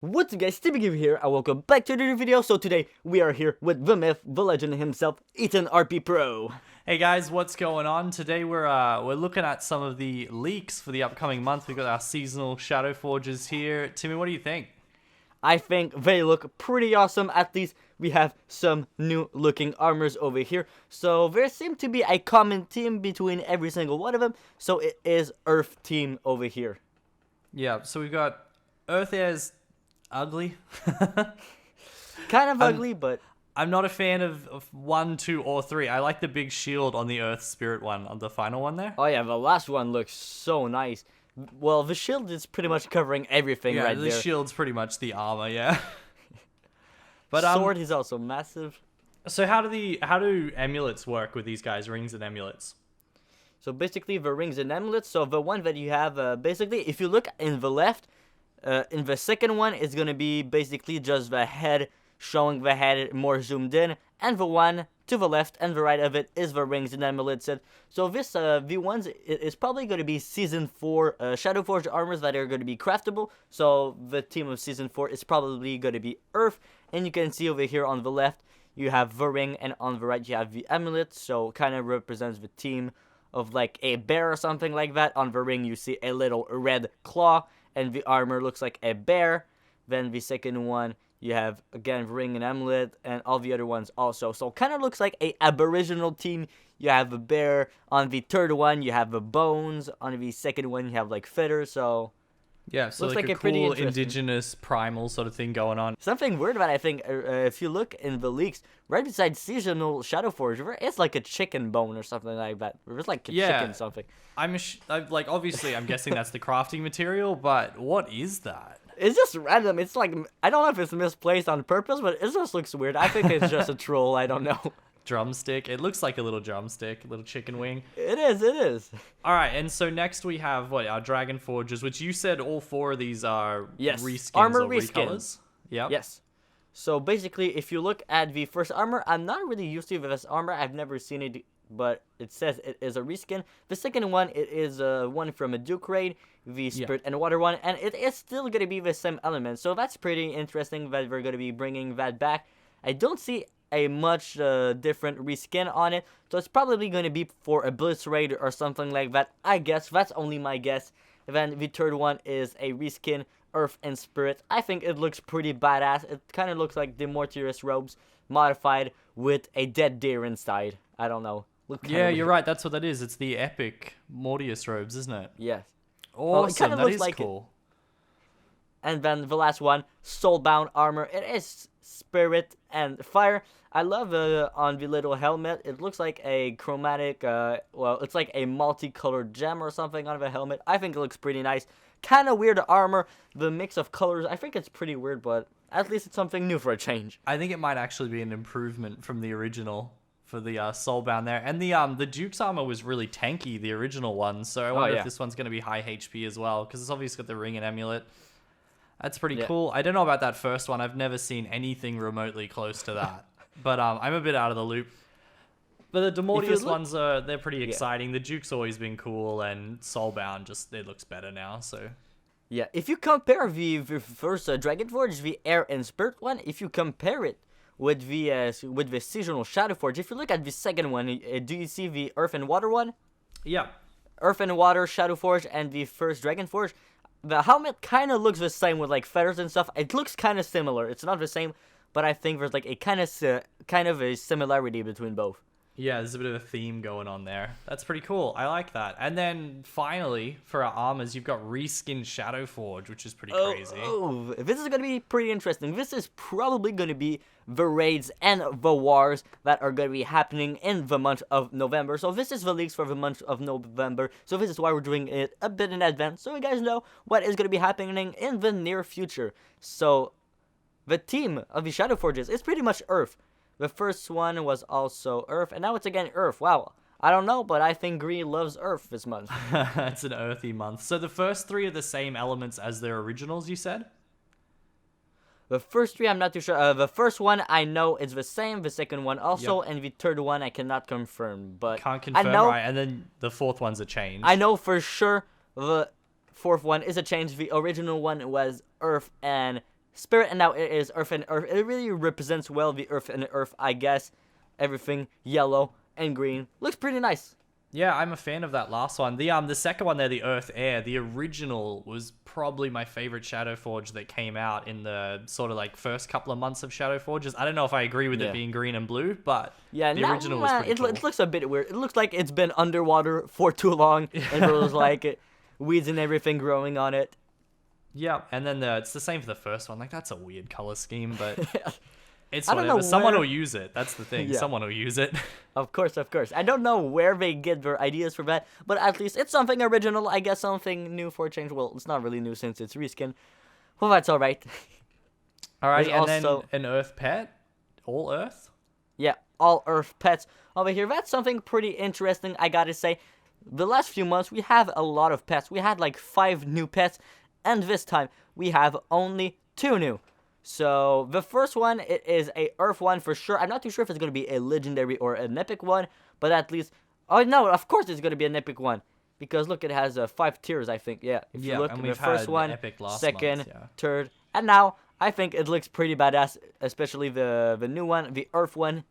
What's up guys, Timmygammer here, and welcome back to another video. So today, we are here with the myth, the legend himself, EthanRPro. Hey guys, what's going on? Today we're looking at some of the leaks for the upcoming month. We've got our seasonal Shadow Forges here. Timmy, what do you think? I think they look pretty awesome. At least we have some new looking armors over here. So there seems to be a common theme between every single one of them. So it is Earth team over here. Yeah, so we've got Earth Air's ugly. Kind of ugly, but I'm not a fan of 1, 2, or 3. I like the big shield on the Earth Spirit one, on the final one there. oh yeah, the last one looks so nice. Well, the shield is pretty much covering everything Yeah, right the there. shield's pretty much the armor, yeah. But Sword is also massive. So how do amulets work with these guys, rings and amulets? So basically the rings and amulets, so the one that you have, basically, if you look in the left, in the second one, it's going to be basically just the head, showing the head more zoomed in, and the one to the left and the right of it is the rings and amulets set. So this, V1s is probably going to be Season 4 Shadowforged armors that are going to be craftable. So the team of Season 4 is probably going to be Earth, and you can see over here on the left, you have the ring, and on the right you have the amulet, so kind of represents the team of like a bear or something like that. On the ring you see a little red claw, and the armor looks like a bear. Then the second one, you have again ring and amulet, and all the other ones also. So kind of looks like a aboriginal team. You have a bear. On the third one, you have the bones. On the second one, you have like feathers. So Yeah, so looks like like a a pretty cool interesting- indigenous primal sort of thing going on. something weird about it, I think, if you look in the leaks, right beside seasonal Shadowforge, it's like a chicken bone or something like that. It's like a chicken something. I'm like, obviously, I'm guessing that's the crafting material, but what is that? It's just random. It's like, I don't know if it's misplaced on purpose, but it just looks weird. I think it's just a troll. I don't know. Drumstick. It looks like a little drumstick, a little chicken wing. It is. All right, and so next we have our Dragon Forges, which you said all 4 of these are Yes, reskins armor or reskins. recolors. Yep. Yes. So basically, if you look at the first armor, I'm not really used to this armor. I've never seen it, but it says it is a reskin. The second one, it is one from a Duke raid, the Spirit and Water one, and it is still going to be the same element. So that's pretty interesting that we're going to be bringing that back. I don't see a much different reskin on it, so it's probably going to be for a Blitz raid or something like that. I guess that's only my guess. Then the third one is a reskin, Earth and Spirit. I think it looks pretty badass. It kind of looks like the Mortius robes modified with a dead deer inside. I don't know. Yeah, you're right. That's what that is. It's the epic Mortius robes, isn't it? Yes. Awesome. kinda That looks is like it. cool. And then the last one, Soulbound armor. It is Spirit and Fire. I love on the little helmet. It looks like a chromatic, well, it's like a multicolored gem or something on the helmet. I think it looks pretty nice. Kind of weird armor. The mix of colors, I think it's pretty weird, but at least it's something new for a change. I think it might actually be an improvement from the original for the Soulbound there. And the Duke's armor was really tanky, the original one. So I wonder yeah. if this one's going to be high HP as well, because it's obviously got the ring and amulet. That's pretty Yeah. cool. I don't know about that first one. I've never seen anything remotely close to that. But I'm a bit out of the loop. But the Demortius ones they're pretty exciting. The Duke's always been cool, and Soulbound just it looks better now. So Yeah, if you compare the first Dragon Forge, the Air and Spirit one, if you compare it with the seasonal Shadow Forge, if you look at the second one, do you see the Earth and Water one? yeah, Earth and Water Shadow Forge and the first Dragon Forge, the helmet kind of looks the same with like feathers and stuff. It looks kind of similar. It's not the same, but I think there's like a kind of a similarity between both. yeah. There's a bit of a theme going on there. That's pretty cool. I like that. And then finally for our armors, you've got reskin Shadow Forge, which is pretty crazy. Oh, this is going to be pretty interesting. This is probably going to be the raids and the wars that are going to be happening in the month of November. So this is the leaks for the month of November. So this is why we're doing it a bit in advance, so you guys know what is going to be happening in the near future. So the team of the Shadow Forges is pretty much Earth. The first one was also Earth, and now it's again Earth. Wow. I don't know, but I think Green loves Earth this month. It's an earthy month. So the first 3 are the same elements as their originals, you said? The first 3, I'm not too sure. The first one, I know is the same. The second one also. And the third one, I cannot confirm. But Can't confirm, I know, right? And then the 4th one's a change. I know for sure the 4th one is a change. The original one was Earth and Spirit, and now it is Earth and Earth. It really represents well the Earth and Earth, I guess. Everything yellow and green. Looks pretty nice. Yeah, I'm a fan of that last one. The second one there, the Earth Air, the original was probably my favorite Shadowforge that came out in the sort of like first couple of months of Shadowforges. I don't know if I agree with it being green and blue, but the original was pretty cool. It looks a bit weird. It looks like it's been underwater for too long, and there was like weeds and everything growing on it. Yeah, and then it's the same for the first one. Like, that's a weird color scheme, but it's I don't whatever. know Someone where... will use it. That's the thing. Yeah. Someone will use it. Of course. I don't know where they get their ideas for that, but at least it's something original. I guess something new for a change. Well, it's not really new since it's reskin. Well, that's all right. All right, and also... then an Earth pet? All Earth? Yeah, all Earth pets over here. That's something pretty interesting, I gotta say. The last few months, we have a lot of pets. We had like 5 new pets, and this time, we have only 2 new. So, the first one, it is a Earth one for sure. I'm not too sure if it's going to be a legendary or an epic one, but at least... Oh, no, of course it's going to be an epic one. Because, look, it has 5 tiers, I think. Yeah, if you look, the first one, second, third, and now, I think it looks pretty badass, especially the new one, the Earth one.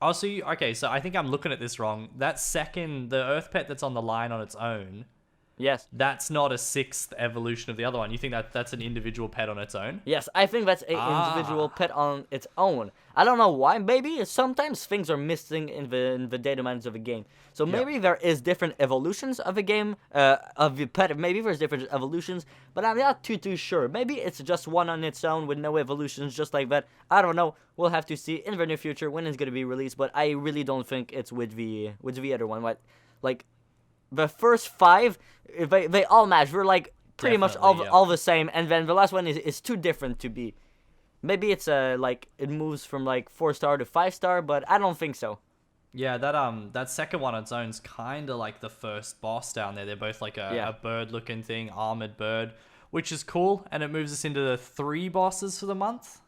Oh, so okay, so I think I'm looking at this wrong. That second, the Earth pet that's on the line on its own... Yes. That's not a 6th evolution of the other one. You think that's an individual pet on its own? Yes, I think that's an individual pet on its own. I don't know why. Maybe sometimes things are missing in the data mines of a game. So maybe there is different evolutions of a game, of the pet. Maybe there's different evolutions, but I'm not too sure. Maybe it's just one on its own with no evolutions, just like that. I don't know. We'll have to see in the near future when it's going to be released, but I really don't think it's with the other one. Like, the first 5, they all match. We're like pretty much all the same, and then the last one is too different to be. Maybe it's like it moves from like 4-star to 5-star, but I don't think so. Yeah, that second one on its own's kind of like the first boss down there. They're both like a bird-looking thing, armored bird, which is cool, and it moves us into the 3 bosses for the month.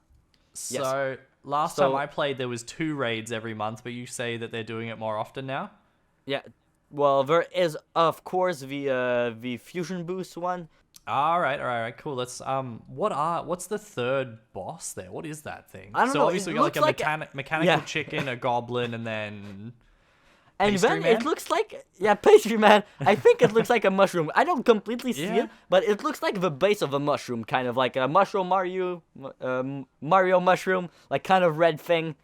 So last time I played, there was 2 raids every month, but you say that they're doing it more often now. Yeah. Well, there is, of course, the fusion boost one. All right, cool. Let's what's the third boss there? What is that thing? I don't know. Obviously we got like a mechanical chicken, a goblin, and then it looks like pastry man. I think it looks like a mushroom. I don't completely see it, but it looks like the base of a mushroom, kind of like a mushroom Mario mushroom, like kind of red thing.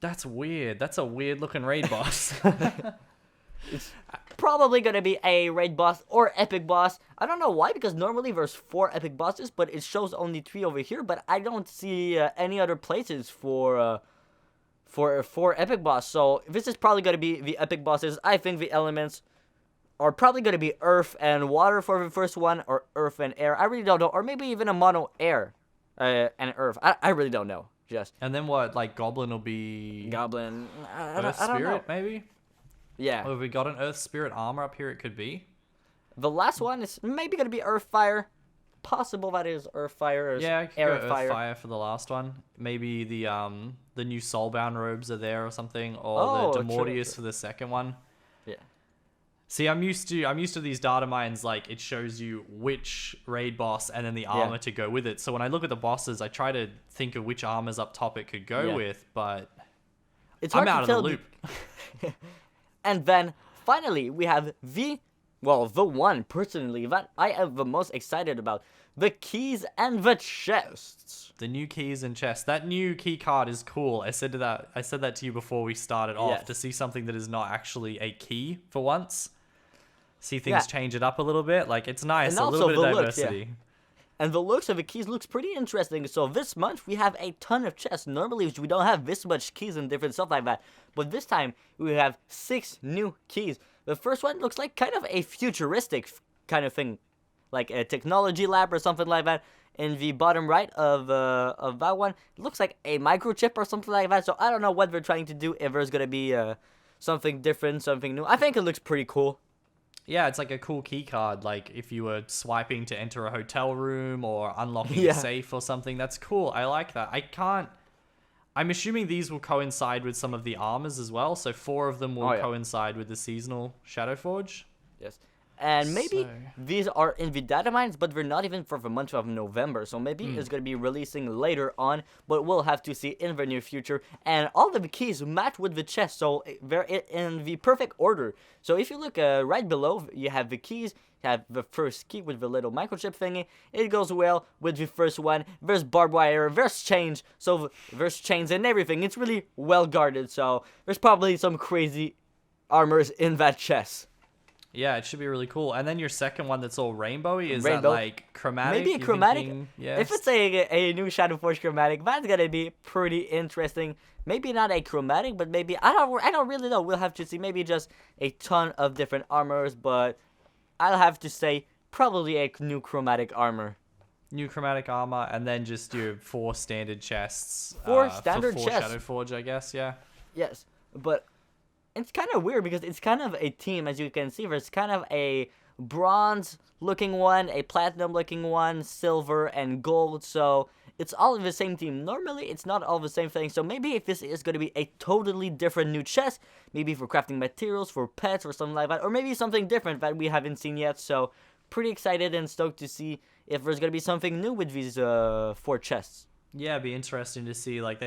That's weird. That's a weird looking raid boss. It's probably going to be a raid boss or epic boss. I don't know why, because normally there's 4 epic bosses, but it shows only 3 over here. But I don't see any other places for epic boss. So this is probably going to be the epic bosses. I think the elements are probably going to be earth and water for the first one, or earth and air. I really don't know. Or maybe even a mono air and earth. I really don't know. And then what? Like goblin will be... Goblin. Earth I don't know. Spirit, maybe? Yeah. Oh, have we got an Earth Spirit armor up here? It could be. The last one is maybe going to be Earth Fire. Possible that is Earth Fire or Air Fire. Fire for the last one. Maybe the new Soulbound robes are there or something, or the Demortius for the second one. Yeah. See, I'm used to these data mines, like it shows you which raid boss and then the armor to go with it. So when I look at the bosses, I try to think of which armors up top it could go with, but I'm out of the loop. And then, finally, we have the one, personally, that I am the most excited about. The keys and the chests. The new keys and chests. That new key card is cool. I said that to you before we started off, to see something that is not actually a key for once. See things change it up a little bit. Like, it's nice, and a little bit of diversity. Looks, And the looks of the keys looks pretty interesting. So this month we have a ton of chests. Normally we don't have this much keys and different stuff like that. But this time we have 6 new keys. The first one looks like kind of a futuristic kind of thing. Like a technology lab or something like that. In the bottom right of that one, it looks like a microchip or something like that. So I don't know what they're trying to do, if there's going to be something different, something new. I think it looks pretty cool. Yeah, it's like a cool key card, like if you were swiping to enter a hotel room or unlocking a safe or something. That's cool. I like that. I'm assuming these will coincide with some of the armors as well. So 4 of them will coincide with the seasonal Shadowforge. Yes. And maybe these are in the data mines, but they're not even for the month of November. So maybe it's going to be releasing later on, but we'll have to see in the near future. And all of the keys match with the chest, so they're in the perfect order. So if you look right below, you have the keys. You have the first key with the little microchip thingy. It goes well with the first one. There's barbed wire, there's chains. So there's chains and everything. It's really well guarded. So there's probably some crazy armors in that chest. Yeah, it should be really cool. And then your second one that's all rainbowy, is that like chromatic? Maybe a chromatic. Yes. If it's a new Shadow Forge chromatic, that's gonna be pretty interesting. Maybe not a chromatic, but maybe I don't really know. We'll have to see. Maybe just a ton of different armors, but I'll have to say probably a new chromatic armor. New chromatic armor, and then just your 4 standard chests. 4 standard for chests. Shadow Forge, I guess. Yeah. Yes, but it's kind of weird because it's kind of a team, as you can see. There's kind of a bronze-looking one, a platinum-looking one, silver, and gold. So it's all of the same team. Normally, it's not all the same thing. So maybe if this is going to be a totally different new chest, maybe for crafting materials, for pets, or something like that, or maybe something different that we haven't seen yet. So pretty excited and stoked to see if there's going to be something new with these 4 chests. Yeah, it'd be interesting to see. Like,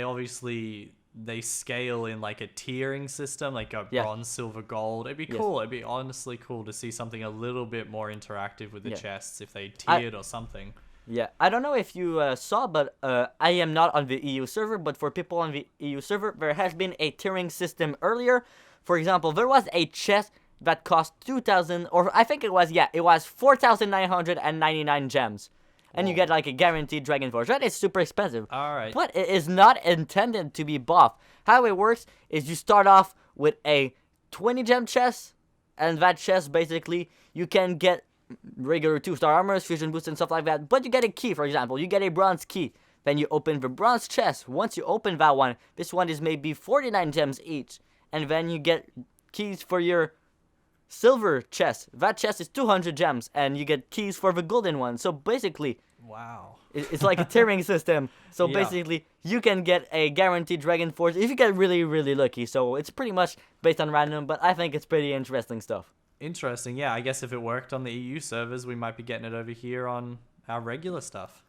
they scale in like a tiering system, like a bronze, silver, gold. It'd be cool. It'd be honestly cool to see something a little bit more interactive with the chests if they tiered or something. Yeah, I don't know if you saw, but I am not on the EU server, but for people on the EU server, there has been a tiering system earlier. For example, there was a chest that cost 2,000, or I think it was 4,999 gems. And you get like a guaranteed Dragon Forge. That is super expensive. Alright. But it is not intended to be buff. How it works is you start off with a 20 gem chest. And that chest, basically, you can get regular 2-star armors, fusion boosts, and stuff like that. But you get a key, for example. You get a bronze key. Then you open the bronze chest. Once you open that one, this one is maybe 49 gems each. And then you get keys for your silver chest. That chest is 200 gems, and you get keys for the golden one. So basically, wow, it's like a tiering system. So basically, you can get a guaranteed Dragon Forge if you get really, really lucky. So it's pretty much based on random, but I think it's pretty interesting stuff. Interesting, yeah. I guess if it worked on the EU servers, we might be getting it over here on our regular stuff.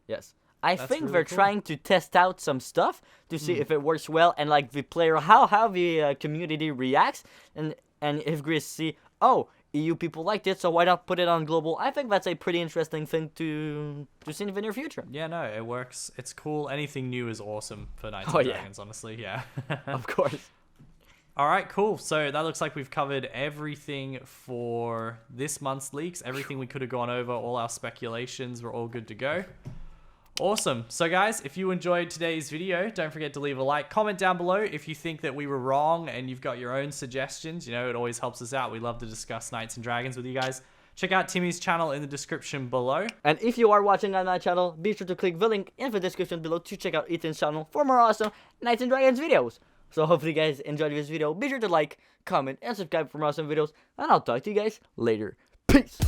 Yes. I think really they're cool. trying to test out some stuff to see if it works well, and like the player, how the community reacts, and if we see, oh, EU people liked it, so why not put it on global? I think that's a pretty interesting thing to see in the near future. Yeah, no, it works. It's cool. Anything new is awesome for Knights Oh, and yeah. Dragons, honestly. Yeah. Of course. All right, cool. So that looks like we've covered everything for this month's leaks. Everything we could have gone over, all our speculations, we're all good to go. Awesome. So guys, if you enjoyed today's video, don't forget to leave a like, comment down below if you think that we were wrong and you've got your own suggestions. You know, it always helps us out. We love to discuss Knights and Dragons with you guys. Check out Timmy's channel in the description below. And if you are watching on my channel, be sure to click the link in the description below to check out Ethan's channel for more awesome Knights and Dragons videos. So hopefully you guys enjoyed this video. Be sure to like, comment, and subscribe for more awesome videos. And I'll talk to you guys later. Peace!